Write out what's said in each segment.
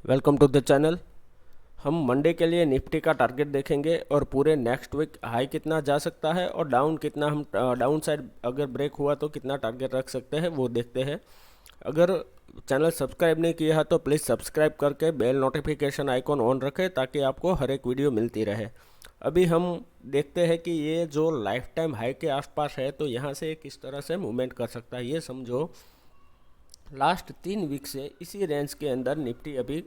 Welcome to the channel. हम Monday के लिए निफ्टी का टारगेट देखेंगे और पूरे नेक्स्ट वीक हाई कितना जा सकता है और डाउन कितना, हम डाउन साइड अगर ब्रेक हुआ तो कितना टारगेट रख सकते हैं वो देखते हैं। अगर चैनल सब्सक्राइब नहीं किया है तो प्लीज़ सब्सक्राइब करके बेल नोटिफिकेशन आइकॉन ऑन रखें ताकि आपको हर एक वीडियो मिलती रहे। अभी हम देखते हैं कि ये जो लाइफ टाइम हाई के आसपास है तो यहाँ से किस तरह से मूवमेंट कर सकता है। ये समझो लास्ट 3 वीक से इसी रेंज के अंदर निफ्टी अभी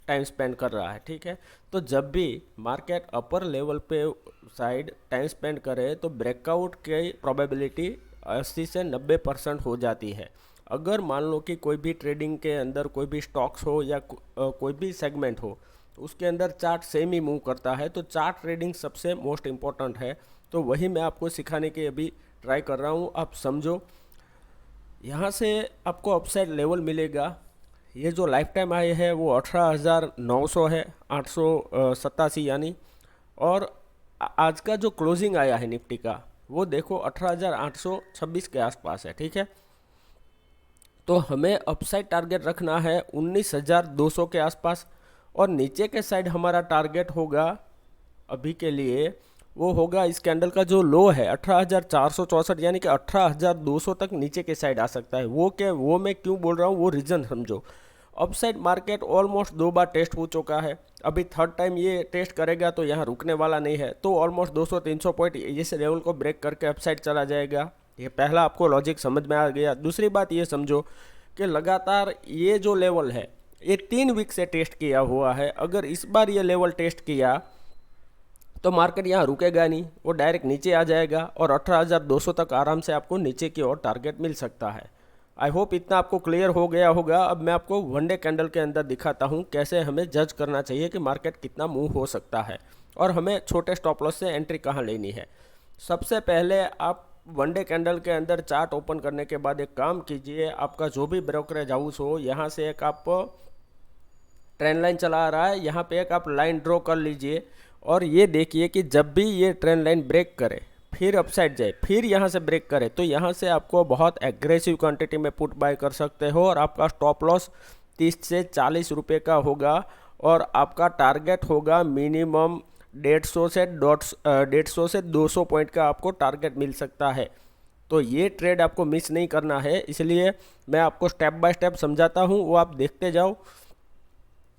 टाइम स्पेंड कर रहा है, ठीक है। तो जब भी मार्केट अपर लेवल पे साइड टाइम स्पेंड करे तो ब्रेकआउट की प्रोबेबिलिटी 80 से 90% हो जाती है। अगर मान लो कि कोई भी ट्रेडिंग के अंदर कोई भी स्टॉक्स हो या कोई भी सेगमेंट हो तो उसके अंदर चार्ट सेम ही मूव करता है, तो चार्ट ट्रेडिंग सबसे मोस्ट इम्पॉर्टेंट है। तो वही मैं आपको सिखाने की अभी ट्राई कर रहा हूँ। आप समझो, यहाँ से आपको अपसाइड लेवल मिलेगा। ये जो लाइफ टाइम हाई है वो 18,900 है, 887 यानी। और आज का जो क्लोजिंग आया है निफ्टी का वो देखो 18,826 के आसपास है, ठीक है। तो हमें अपसाइड टारगेट रखना है 19,200 के आसपास और नीचे के साइड हमारा टारगेट होगा अभी के लिए वो होगा इस कैंडल का जो लो है 18,464, यानी कि 18,200 तक नीचे के साइड आ सकता है। वो मैं क्यों बोल रहा हूँ वो रीज़न समझो। अपसाइड मार्केट ऑलमोस्ट 2 बार टेस्ट हो चुका है, अभी थर्ड टाइम ये टेस्ट करेगा तो यहाँ रुकने वाला नहीं है। तो ऑलमोस्ट 200-300 पॉइंट इस लेवल को ब्रेक करके अपसाइड चला जाएगा। ये पहला आपको लॉजिक समझ में आ गया। दूसरी बात ये समझो कि लगातार ये जो लेवल है ये 3 वीक से टेस्ट किया हुआ है। अगर इस बार ये लेवल टेस्ट किया तो मार्केट यहाँ रुकेगा नहीं, वो डायरेक्ट नीचे आ जाएगा और 18,200 तक आराम से आपको नीचे की ओर टारगेट मिल सकता है। आई होप इतना आपको क्लियर हो गया होगा। अब मैं आपको वनडे कैंडल के अंदर दिखाता हूँ कैसे हमें जज करना चाहिए कि मार्केट कितना मूव हो सकता है और हमें छोटे स्टॉप लॉस से एंट्री कहाँ लेनी है। सबसे पहले आप वनडे कैंडल के अंदर चार्ट ओपन करने के बाद एक काम कीजिए, आपका जो भी ब्रोकरेज हाउस हो यहाँ से एक आप ट्रेंड लाइन चला रहा है, यहाँ पे एक आप लाइन ड्रॉ कर लीजिए और ये देखिए कि जब भी ये ट्रेंड लाइन ब्रेक करे फिर अपसाइड जाए फिर यहाँ से ब्रेक करे तो यहाँ से आपको बहुत एग्रेसिव क्वांटिटी में पुट बाय कर सकते हो और आपका स्टॉप लॉस 30 से 40 रुपये का होगा और आपका टारगेट होगा मिनिमम 150 से 200 पॉइंट का आपको टारगेट मिल सकता है। तो ये ट्रेड आपको मिस नहीं करना है, इसलिए मैं आपको स्टेप बाय स्टेप समझाता हूँ, वो आप देखते जाओ।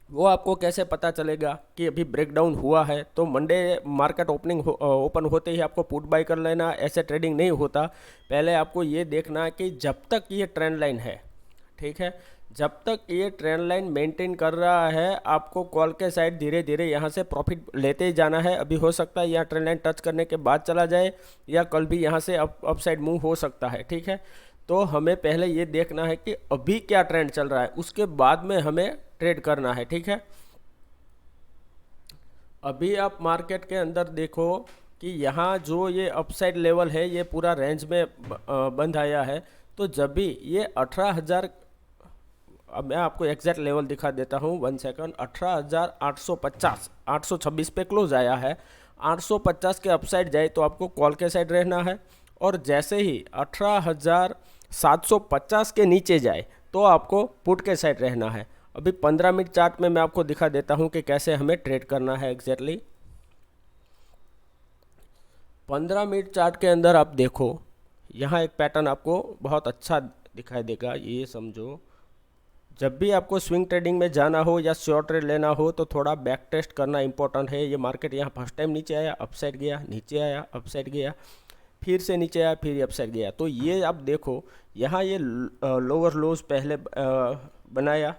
वो आपको कैसे पता चलेगा कि अभी ब्रेकडाउन हुआ है। तो मंडे मार्केट ओपन होते ही आपको पुट बाय कर लेना, ऐसे ट्रेडिंग नहीं होता। पहले आपको ये देखना है कि जब तक ये ट्रेंड लाइन है, ठीक है, जब तक ये ट्रेंड लाइन मेंटेन कर रहा है आपको कॉल के साइड धीरे धीरे यहाँ से प्रॉफिट लेते ही जाना है। अभी हो सकता है यहाँ ट्रेंड लाइन टच करने के बाद चला जाए या कल भी यहाँ से अप साइड मूव हो सकता है, ठीक है। तो हमें पहले ये देखना है कि अभी क्या ट्रेंड चल रहा है, उसके बाद में हमें ट्रेड करना है, ठीक है। अभी आप मार्केट के अंदर देखो कि यहाँ जो ये अपसाइड लेवल है ये पूरा रेंज में बंद आया है। तो जब भी ये 18,000, अब मैं आपको एग्जैक्ट लेवल दिखा देता हूँ, 1 सेकंड, 18,850 826 पे क्लोज आया है। 850 के अपसाइड जाए तो आपको कॉल के साइड रहना है और जैसे ही 18,750 के नीचे जाए तो आपको पुट के साइड रहना है। अभी 15 मिनट चार्ट में मैं आपको दिखा देता हूं कि कैसे हमें ट्रेड करना है एग्जैक्टली। 15 मिनट चार्ट के अंदर आप देखो यहाँ एक पैटर्न आपको बहुत अच्छा दिखाई देगा। ये समझो, जब भी आपको स्विंग ट्रेडिंग में जाना हो या शॉर्ट ट्रेड लेना हो तो थोड़ा बैक टेस्ट करना इंपॉर्टेंट है। ये मार्केट यहाँ फर्स्ट टाइम नीचे आया, अपसाइड गया, नीचे आया, अपसाइड गया, फिर से नीचे आया, फिर अपसाइड गया। तो ये आप देखो यहाँ ये लोअर लोज पहले बनाया,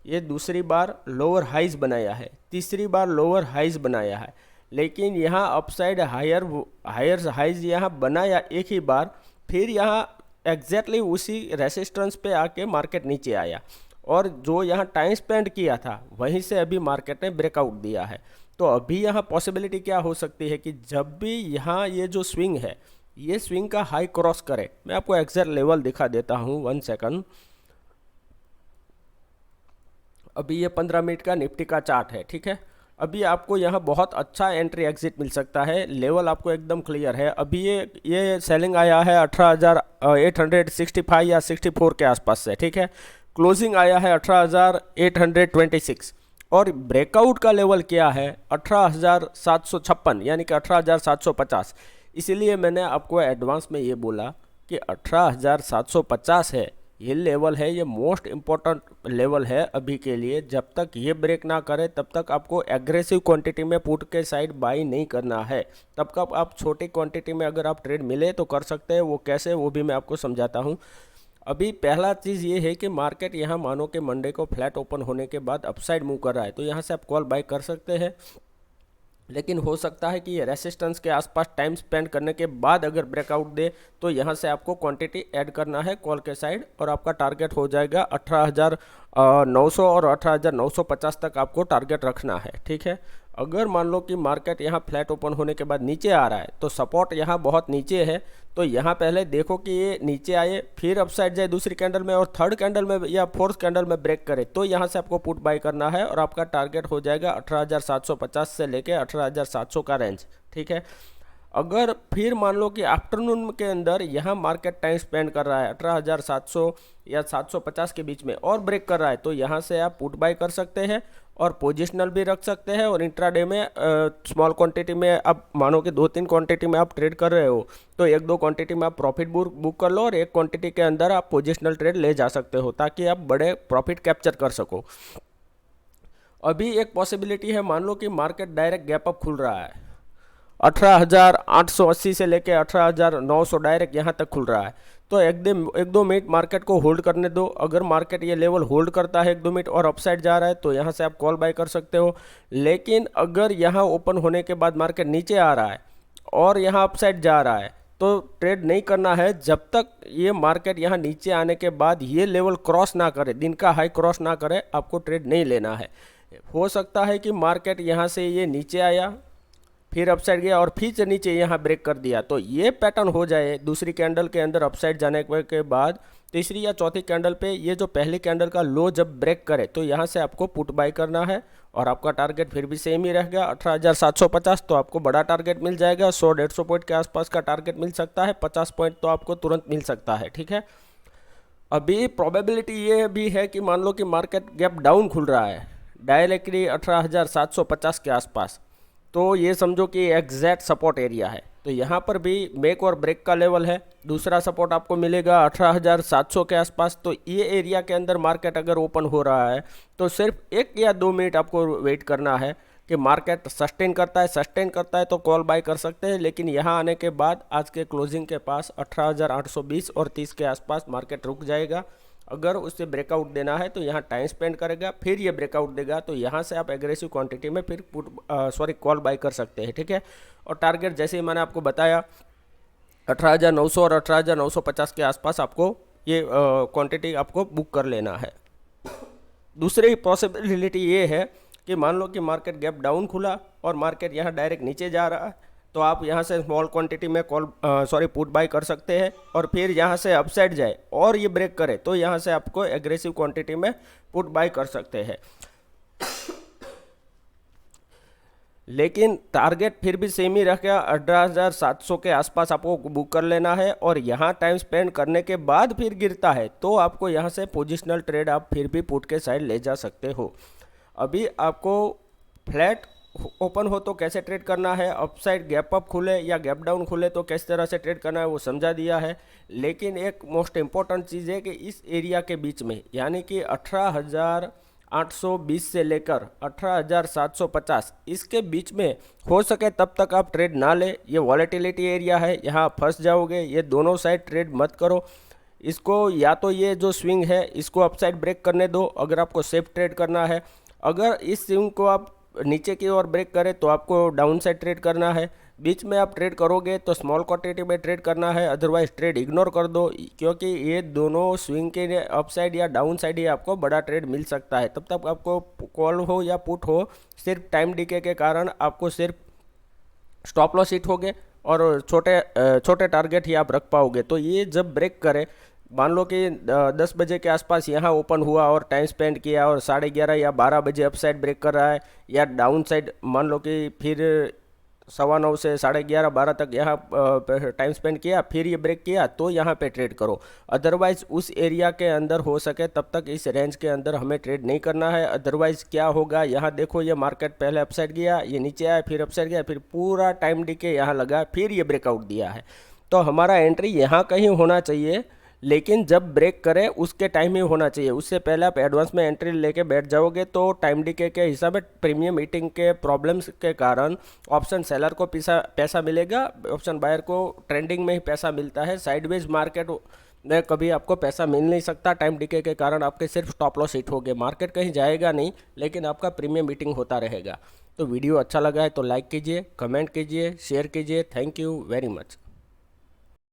ये दूसरी बार लोअर हाइज बनाया है, तीसरी बार लोअर हाइज बनाया है, लेकिन यहाँ अपसाइड हायर हाइज यहाँ बनाया एक ही बार, फिर यहाँ एग्जैक्टली उसी रेसिस्टेंस पे आके मार्केट नीचे आया और जो यहाँ टाइम स्पेंड किया था वहीं से अभी मार्केट ने ब्रेकआउट दिया है। तो अभी यहाँ पॉसिबिलिटी क्या हो सकती है कि जब भी यहाँ ये जो स्विंग है ये स्विंग का हाई क्रॉस करे, मैं आपको एग्जैक्ट लेवल दिखा देता हूँ, 1 सेकंड। अभी ये 15 मिनट का निफ्टी का चार्ट है, ठीक है। अभी आपको यहाँ बहुत अच्छा एंट्री एग्जिट मिल सकता है, लेवल आपको एकदम क्लियर है। अभी ये सेलिंग आया है 18,865 या 64 के आसपास से, ठीक है। क्लोजिंग आया है 18,826, और ब्रेकआउट का लेवल क्या है 18,756 यानी कि 18,750। इसीलिए मैंने आपको एडवांस में ये बोला कि 18,750 है, ये लेवल है, ये मोस्ट इम्पोर्टेंट लेवल है अभी के लिए। जब तक ये ब्रेक ना करे तब तक आपको एग्रेसिव क्वांटिटी में पुट के साइड बाई नहीं करना है। तब कब आप छोटी क्वांटिटी में अगर आप ट्रेड मिले तो कर सकते हैं, वो कैसे वो भी मैं आपको समझाता हूँ। अभी पहला चीज़ ये है कि मार्केट यहाँ मानो कि मंडे को फ्लैट ओपन होने के बाद अपसाइड मूव कर रहा है, तो यहाँ से आप कॉल बाय कर सकते हैं। लेकिन हो सकता है कि ये रेसिस्टेंस के आसपास टाइम स्पेंड करने के बाद अगर ब्रेकआउट दे तो यहाँ से आपको क्वांटिटी ऐड करना है कॉल के साइड, और आपका टारगेट हो जाएगा 18,900 और 18,950 तक आपको टारगेट रखना है। ठीक है, अगर मान लो कि मार्केट यहाँ फ्लैट ओपन होने के बाद नीचे आ रहा है तो सपोर्ट यहाँ बहुत नीचे है, तो यहाँ पहले देखो कि ये नीचे आए, फिर अपसाइड जाए दूसरी कैंडल में, और थर्ड कैंडल में या फोर्थ कैंडल में ब्रेक करे तो यहाँ से आपको पुट बाय करना है, और आपका टारगेट हो जाएगा 18,750 से लेके 18,700 का रेंज। ठीक है, अगर फिर मान लो कि आफ्टरनून के अंदर यहाँ मार्केट टाइम स्पेंड कर रहा है 18,700 या 750 के बीच में और ब्रेक कर रहा है, तो यहाँ से आप पुट बाय कर सकते हैं और पोजिशनल भी रख सकते हैं। और इंट्राडे में स्मॉल क्वांटिटी में आप मानो कि 2-3 क्वांटिटी में आप ट्रेड कर रहे हो तो 1-2 क्वांटिटी में आप प्रॉफिट बुक कर लो, और एक क्वांटिटी के अंदर आप पोजिशनल ट्रेड ले जा सकते हो ताकि आप बड़े प्रॉफिट कैप्चर कर सको। अभी एक पॉसिबिलिटी है, मान लो कि मार्केट डायरेक्ट गैप अप खुल रहा है 18,880 से लेके 18,900 डायरेक्ट यहाँ तक खुल रहा है, तो एक दो मिनट मार्केट को होल्ड करने दो। अगर मार्केट ये लेवल होल्ड करता है 1-2 मिनट और अपसाइड जा रहा है तो यहाँ से आप कॉल बाय कर सकते हो। लेकिन अगर यहाँ ओपन होने के बाद मार्केट नीचे आ रहा है और यहाँ अपसाइड जा रहा है तो ट्रेड नहीं करना है जब तक ये मार्केट यहाँ नीचे आने के बाद ये लेवल क्रॉस ना करे, दिन का हाई क्रॉस ना करे, आपको ट्रेड नहीं लेना है। हो सकता है कि मार्केट यहाँ से ये नीचे आया, फिर अपसाइड गया और फिर से नीचे यहाँ ब्रेक कर दिया, तो ये पैटर्न हो जाए दूसरी कैंडल के अंदर अपसाइड जाने के बाद तीसरी या चौथी कैंडल पे ये जो पहली कैंडल का लो जब ब्रेक करे तो यहाँ से आपको पुट बाय करना है, और आपका टारगेट फिर भी सेम ही रह गया 18,750। तो आपको बड़ा टारगेट मिल जाएगा, 100-150 पॉइंट के आसपास का टारगेट मिल सकता है, 50 पॉइंट तो आपको तुरंत मिल सकता है। ठीक है, अभी प्रोबेबिलिटी ये भी है कि मान लो कि मार्केट गैप डाउन खुल रहा है डायरेक्टली 18,750 के आसपास, तो ये समझो कि एग्जैक्ट सपोर्ट एरिया है। तो यहाँ पर भी मेक और ब्रेक का लेवल है, दूसरा सपोर्ट आपको मिलेगा 18,700 के आसपास। तो ये एरिया के अंदर मार्केट अगर ओपन हो रहा है तो सिर्फ 1 या 2 मिनट आपको वेट करना है कि मार्केट सस्टेन करता है तो कॉल बाय कर सकते हैं। लेकिन यहाँ आने के बाद आज के क्लोजिंग के पास 18,820 और 30 के आसपास मार्केट रुक जाएगा। अगर उसे ब्रेकआउट देना है तो यहाँ टाइम स्पेंड करेगा, फिर ये ब्रेकआउट देगा तो यहाँ से आप एग्रेसिव क्वांटिटी में फिर कॉल बाय कर सकते हैं। ठीक है, और टारगेट जैसे ही मैंने आपको बताया 18,900 और 18,950 के आसपास आपको ये क्वांटिटी आपको बुक कर लेना है। दूसरी पॉसिबिलिटी ये है कि मान लो कि मार्केट गैप डाउन खुला और मार्केट यहाँ डायरेक्ट नीचे जा रहा है, तो आप यहाँ से स्मॉल क्वांटिटी में पुट बाय कर सकते हैं, और फिर यहाँ से अपसाइड जाए और ये ब्रेक करे तो यहाँ से आपको एग्रेसिव क्वांटिटी में पुट बाय कर सकते हैं। लेकिन टारगेट फिर भी सेम ही रह गया, 18,700 के आसपास आपको बुक कर लेना है, और यहाँ टाइम स्पेंड करने के बाद फिर गिरता है तो आपको यहाँ से पोजिशनल ट्रेड आप फिर भी पुट के साइड ले जा सकते हो। अभी आपको फ्लैट ओपन हो तो कैसे ट्रेड करना है, अपसाइड गैप अप खुले या गैप डाउन खुले तो किस तरह से ट्रेड करना है वो समझा दिया है। लेकिन एक मोस्ट इम्पॉर्टेंट चीज़ है कि इस एरिया के बीच में यानी कि 18,820 से लेकर 18,750 इसके बीच में हो सके तब तक आप ट्रेड ना ले। ये वॉलेटिलिटी एरिया है, यहाँ फंस जाओगे, ये दोनों साइड ट्रेड मत करो। इसको या तो ये जो स्विंग है इसको अपसाइड ब्रेक करने दो अगर आपको सेफ ट्रेड करना है। अगर इस स्विंग को आप नीचे की ओर ब्रेक करें तो आपको डाउन साइड ट्रेड करना है। बीच में आप ट्रेड करोगे तो स्मॉल क्वांटिटी में ट्रेड करना है, अदरवाइज ट्रेड इग्नोर कर दो, क्योंकि ये दोनों स्विंग के अपसाइड या डाउन साइड ही आपको बड़ा ट्रेड मिल सकता है। तब तक आपको कॉल हो या पुट हो, सिर्फ टाइम डीके के कारण आपको सिर्फ स्टॉप लॉस हिट होगे और छोटे टारगेट ही आप रख पाओगे। तो ये जब ब्रेक करे, मान लो कि 10 बजे के आसपास यहाँ ओपन हुआ और टाइम स्पेंड किया और 11:30 या 12 बजे अप साइड ब्रेक कर रहा है, या डाउन साइड मान लो कि फिर 9:15 से 11:30 12 तक यहाँ टाइम स्पेंड किया, फिर ये ब्रेक किया, तो यहाँ पे ट्रेड करो। अदरवाइज उस एरिया के अंदर हो सके तब तक इस रेंज के अंदर हमें ट्रेड नहीं करना है। अदरवाइज क्या होगा, यहाँ देखो ये मार्केट पहले अपसाइड गया, ये नीचे आया, फिर अपसाइड गया, फिर पूरा टाइम डीके यहाँ लगा, फिर ये ब्रेकआउट दिया है। तो हमारा एंट्री यहाँ कहीं होना चाहिए, लेकिन जब ब्रेक करे उसके टाइम ही होना चाहिए। उससे पहले आप एडवांस में एंट्री लेके बैठ जाओगे तो टाइम डीके के हिसाब से प्रीमियम ईटिंग के प्रॉब्लम्स के कारण ऑप्शन सेलर को पैसा मिलेगा, ऑप्शन बायर को ट्रेंडिंग में ही पैसा मिलता है। साइडवेज मार्केट में कभी आपको पैसा मिल नहीं सकता, टाइम डीके के कारण आपके सिर्फ स्टॉप लॉस हिट होगे, मार्केट कहीं जाएगा नहीं, लेकिन आपका प्रीमियम ईटिंग होता रहेगा। तो वीडियो अच्छा लगा है तो लाइक कीजिए, कमेंट कीजिए, शेयर कीजिए। Thank you very much.